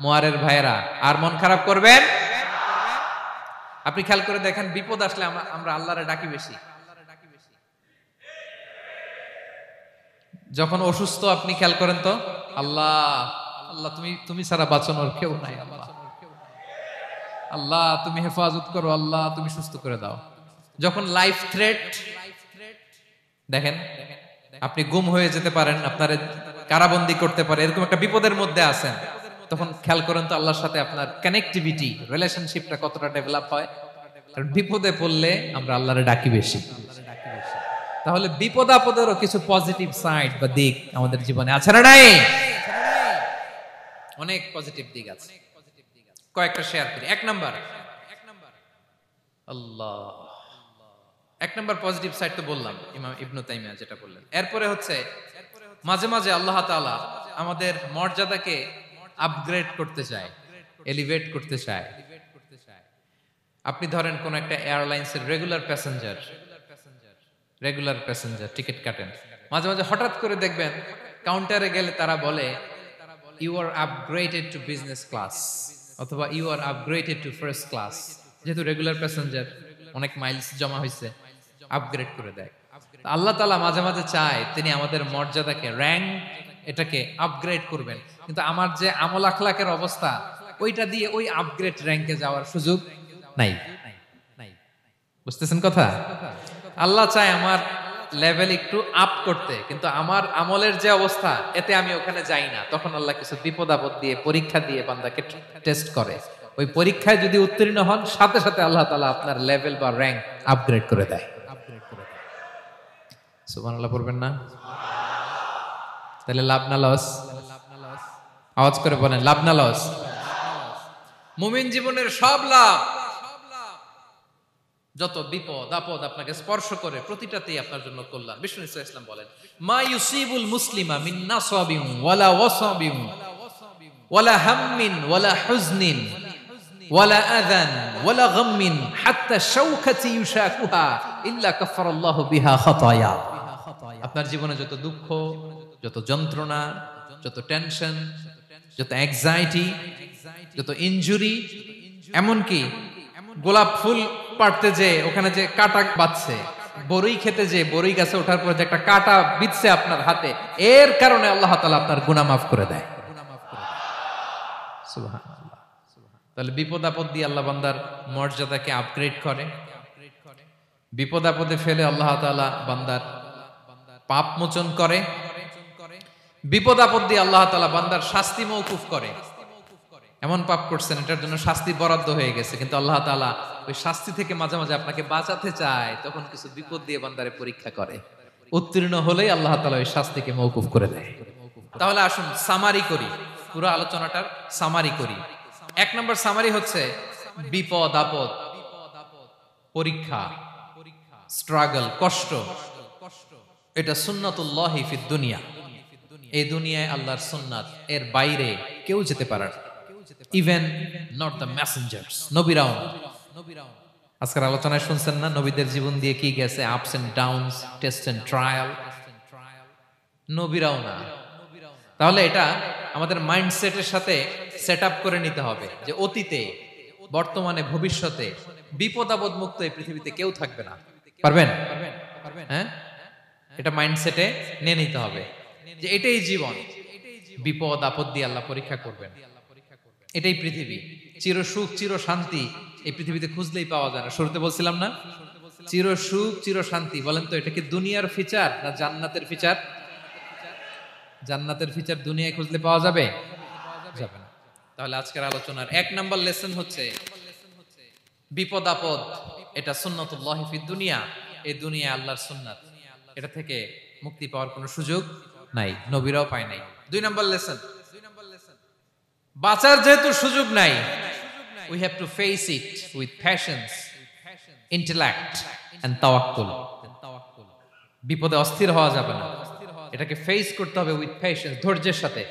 মুয়ারের ভাইয়েরা, আর মন খারাপ করবেন? আপনি খেয়াল করে দেখেন, বিপদ আসলে আমরা আল্লাহরে ডাকি বেশি। যখন অসুস্থ আপনি খেয়াল করেন তো, আল্লাহ আল্লাহ তুমি ছাড়া বাঁচানোর কেউ নাই, আল্লাহ আল্লাহ তুমি হেফাজত করো, আল্লাহ তুমি সুস্থ করে দাও। যখন লাইফ থ্রেট, দেখেন আপনি গুম হয়ে যেতে পারেন, আপনার কারাবন্দী করতে পারে, এরকম একটা বিপদের মধ্যে আছেন, তখন খেয়াল করেন তো আল্লাহর সাথে আপনার কানেক্টিভিটি, রিলেশনশিপটা কতটা ডেভেলপ হয়। কারণ বিপদে পড়লে আমরা আল্লাহরে ডাকি বেশি। তাহলে বিপদ আপদেরও কিছু পজিটিভ সাইড বা দিক আমাদের জীবনে আছে না নাই? অনেক পজিটিভ দিক আছে, কয়েকটা শেয়ার করি। এক নাম্বার, আল্লাহ, এক নাম্বার পজিটিভ সাইড তো বললাম, ইমাম ইবনে তাইমিয়া যেটা বললেন। এরপরে হচ্ছে মাঝে মাঝে আল্লাহ তাআলা আমাদের মর্যাদাকে আপগ্রেড করতে চায়, এলিভেট করতে চায়। আপনি ধরেন কোন একটা এয়ারলাইন্সের রেগুলার প্যাসেঞ্জার টিকিট কাটেন, মাঝে মাঝে হঠাৎ করে দেখবেন কাউন্টারে গেলে তারা বলে you are upgraded to business class অথবা you are upgraded to first class. যেহেতু রেগুলার প্যাসেঞ্জার, অনেক মাইলস জমা হয়েছে, আপগ্রেড করে দেয়। আল্লাহ তাআলা মাঝে মাঝে চায় তিনি আমাদের মর্যাদাকে, র্যাঙ্ক, এটাকে আপগ্রেড করবেন, কিন্তু আমার যে আমল আখলাকের অবস্থা, ওইটা দিয়ে ওই আপগ্রেড র্যাঙ্কে যাওয়ার সুযোগ নাই। বুঝতেছেন কথা? আল্লাহ চায় আমার লেভেল একটু আপ করতে, কিন্তু আমার আমলের যে অবস্থা, এতে আমি ওখানে যাই না। তখন আল্লাহ কিছু বিপদ আপদ দিয়ে, পরীক্ষা দিয়ে বান্দাকে টেস্ট করে। ওই পরীক্ষায় যদি উত্তীর্ণ হন, সাথে সাথে আল্লাহ তাআলা আপনার লেভেল বা র্যাঙ্ক আপগ্রেড করে দেয়। সুবহানাল্লাহ পড়বেন না? তাহলে লাভ না লস? আওয়াজ করে বলেন, লাভ না লস? মুমিন জীবনের সব লাভ। যত বিপদ আপদ আপনাকে স্পর্শ করে, প্রতিটাতেই আপনার জন্য কল্যাণ। বিষ্ণু ইসলাম বলেন, মা ইউসিবুল মুসলিমা মিন নাসাবিন ওয়ালা ওয়াসাবিন ওয়ালা হাম্মিন ওয়ালা হুজনিন ওয়ালা আযান ওয়ালা গাম্মিন হাত্তা শাওকাতি ইউশাকুহা ইল্লা কাফারাল্লাহু বিহা খাতায়া। আপনার জীবনে যত দুঃখ, যত যন্ত্রণা, যত টেনশন, যত অ্যাংজাইটি, যত ইনজুরি, এমনকি গোলাপ ফুল পাড়তে যে ওখানে যে কাঁটা বাঁধছে, বড়ই খেতে যে বড়ই গাছে ওঠার পর যে একটা কাঁটা বিঁধছে আপনার হাতে, এর কারণে আল্লাহ তাআলা আপনার গুনাহ মাফ করে দেয়। সুবহানাল্লাহ। তাহলে বিপদ আপদ দিয়ে আল্লাহ বান্দার মর্যাদাকে আপগ্রেড করে। বিপদ আপদে ফেলে আল্লাহ তাআলা বান্দার পাপ মোচন করে। বিপদ আপদ দিয়ে আল্লাহ তাআলা বান্দার শাস্তি মওকুফ করে। এমন পাপ করছেন, এটার জন্য শাস্তি বরাদ্দ হয়ে গেছে, কিন্তু আল্লাহ তাআলা ওই শাস্তি থেকে মাঝে মাঝে আপনাকে বাঁচাতে চায়, তখন কিছু বিপদ দিয়ে বান্দারে পরীক্ষা করে। উত্তীর্ণ হলেই আল্লাহ তাআলা ওই শাস্তিকে মওকুফ করে দেয়। তাহলে আসুন সামারি করি, পুরো আলোচনাটার সামারি করি। এক নম্বর সামারি হচ্ছে বিপদ আপদ, পরীক্ষা, স্ট্রাগল, কষ্ট, এটা সুন্নাতুল্লাহি ফিদ দুনিয়া। এই দুনিয়ায় আল্লাহর সুন্নাত, এর বাইরে কেউ যেতে পারে না। ইভেন নট দ্য মেসেঞ্জার্স, নবীরাও। আজকের আলোচনায় শুনছেন না নবীদের জীবন দিয়ে কি গেছে, ups and downs, test and trial, নবীরাও না। তাহলে এটা আমাদের মাইন্ডসেটের সাথে সেট আপ করে নিতে হবে যে অতীতে, বর্তমানে, ভবিষ্যতে বিপদ আপদ মুক্ত এই পৃথিবীতে কেউ থাকবে না। পারবেন? হ্যাঁ, এটা মাইন্ডসেটে নিয়ে নিতে হবে যে এটাই জীবন, বিপদ আপদ দিয়ে আল্লাহ পরীক্ষা করবেন। এটাই পৃথিবী। চির সুখ, চির শান্তি এই পৃথিবীতে খুঁজলেই পাওয়া যায় না। শুরুতে বলছিলাম না, চির সুখ, চির শান্তি। বলেন তো এটা কি দুনিয়ার ফিচার না জান্নাতের ফিচার? জান্নাতের ফিচার দুনিয়ায় খুঁজলে পাওয়া যাবে? যাবে না। তাহলে আজকের আলোচনার এক নাম্বার লেসন হচ্ছে বিপদ আপদ এটা সুন্নাতুল্লাহি ফিদ দুনিয়া। এই দুনিয়া আল্লাহর সুন্নাত, এটা থেকে মুক্তি পাওয়ার কোনো সুযোগ নাই, নবীরাও পায় নাই। দুই নাম্বার লেসন, বাঁচার যেহেতু সুযোগ নাই, we have to face it with patience, intellect and tawakkul. বিপদে অস্থির হওয়া যাবে না, এটাকে ফেস করতে হবে উইথ পেশেন্স, ধৈর্যের সাথে।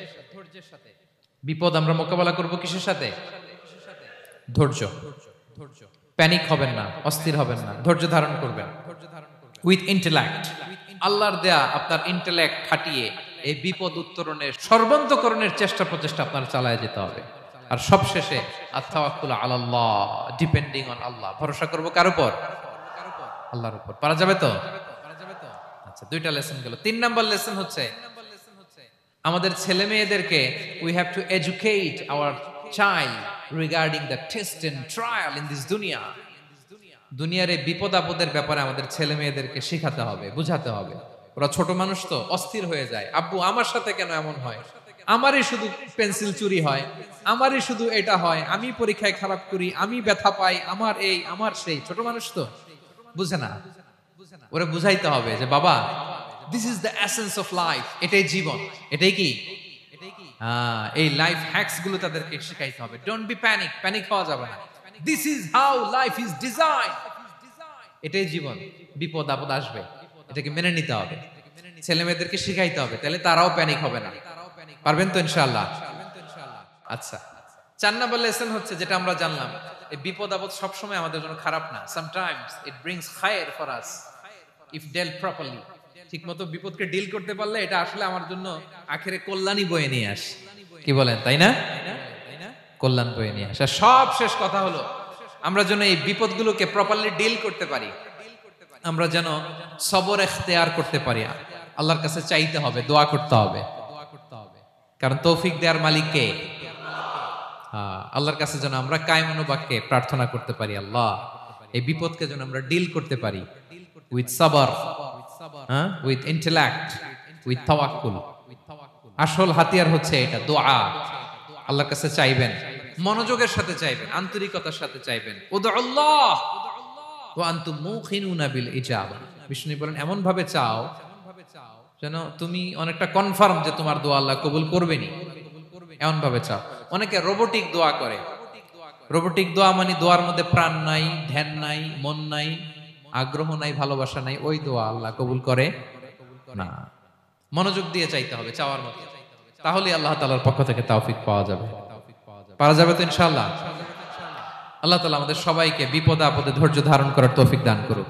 বিপদ আমরা মোকাবেলা করব কিসের সাথে? ধৈর্য। প্যানিক হবেন না, অস্থির হবেন না, ধৈর্য ধারণ করবেন উইথ ইন্টেলেক্ট। আল্লাহর দেয়া আপনার ইন্টেলেক্ট খাটিয়ে এই বিপদ উত্তরণের সর্বান্তকরণের চেষ্টা প্রচেষ্টা আপনার চালায় যেতে হবে। আর সবশেষে আত-তাওয়াক্কুল আলাল্লাহ, ডিপেন্ডিং অন আল্লাহ, ভরসা করব কার উপর? আল্লাহর উপর। পারা যাবে তো? আচ্ছা, দুইটা লেসন গেল। তিন নাম্বার লেসন হচ্ছে আমাদের ছেলে মেয়েদেরকে we have to educate hour child regarding the test and trial in this dunya. দুনিয়ার এই বিপদ আপদের ব্যাপারে আমাদের ছেলে মেয়েদেরকে শেখাতে হবে, বুঝাতে হবে। ওরা ছোট মানুষ তো অস্থির হয়ে যায়, আব্বু আমার সাথে কেন এমন হয়, আমারই শুধু পেন্সিল চুরি হয়, আমারই শুধু এটা হয়, আমি পরীক্ষায় খারাপ করি, আমি ব্যথা পাই, আমার এই আমার সেই। ছোট মানুষ তো বুঝে না, ওরা বুঝাইতে হবে যে বাবা, this is the essence of life, এটাই জীবন, এটাই কি এই লাইফ হ্যাকস গুলো তাদেরকে শেখাইতে হবে। ডোন্ট বি প্যানিক, প্যানিক হওয়া যাবে না। This is how life is design, এটাই জীবন, বিপদ আপদ আসবে, এটাকে মেনে নিতে হবে, ছেলে মেয়েদেরকে শিখাইতে হবে, তাহলে তারাও প্যানিক হবে না। পারবেন তো ইনশাআল্লাহ? আচ্ছা, 4 নম্বর লেসন হচ্ছে যেটা আমরা জানলাম, এই বিপদ আপদ সবসময় আমাদের জন্য খারাপ না। সামটাইমস ইট ব্রিংস খায়ের for us if dealt properly. ঠিকমতো বিপদকে ডিল করতে পারলে এটা আসলে আমার জন্য আখেরে কল্যাণই বয়ে নিয়ে আসে। কি বলেন, তাই না? কল্যাণ বয়ে নিয়ে আসে। সব শেষ কথা হলো, আমরা যেন এই বিপদগুলোকে প্রপারলি ডিল করতে পারি, আমরা যেন সবর ইখতিয়ার করতে পারি। আল্লাহর কাছে চাইতে হবে, দোয়া করতে হবে, কারণ তৌফিক দেওয়ার মালিক কে? আল্লাহর কাছে যেন আমরা কায়মনোবাক্যে প্রার্থনা করতে পারি, আল্লাহ এই বিপদকে যেন আমরা ডিল করতে পারি উইথ সাবর, উইথ ইন্টেলেক্ট, উইথ তাওয়াক্কুল। আসল হাতিয়ার হচ্ছে এটা, দোয়া। আল্লাহর কাছে চাইবেন, মনোযোগের সাথে চাইবেন, আন্তরিকতার সাথে চাইবেন। উদউল্লাহ ওয়া আনতুম মুখিনুনা বিল ইজাবা। বিষ্ণু বলেন এমন ভাবে চাও যেন তুমি অনেকটা কনফার্ম যে তোমার দোয়া আল্লাহ কবুল করবেনই, এমন ভাবে চাও। অনেকে রোবোটিক দোয়া করে। রোবোটিক দোয়া মানে দোয়ার মধ্যে প্রাণ নাই, ধ্যান নাই, মন নাই, আগ্রহ নাই, ভালোবাসা নাই, ওই দোয়া আল্লাহ কবুল করে না। মনোযোগ দিয়ে চাইতে হবে চাওয়ার মতো, তাহলে আল্লাহ তাআলার পক্ষ থেকে তৌফিক পাওয়া যাবে। পারা যাবে তো ইনশাআল্লাহ? আল্লাহ তাআলা আমাদের সবাইকে বিপদে আপদে ধৈর্য ধারণ করার তৌফিক দান করুক।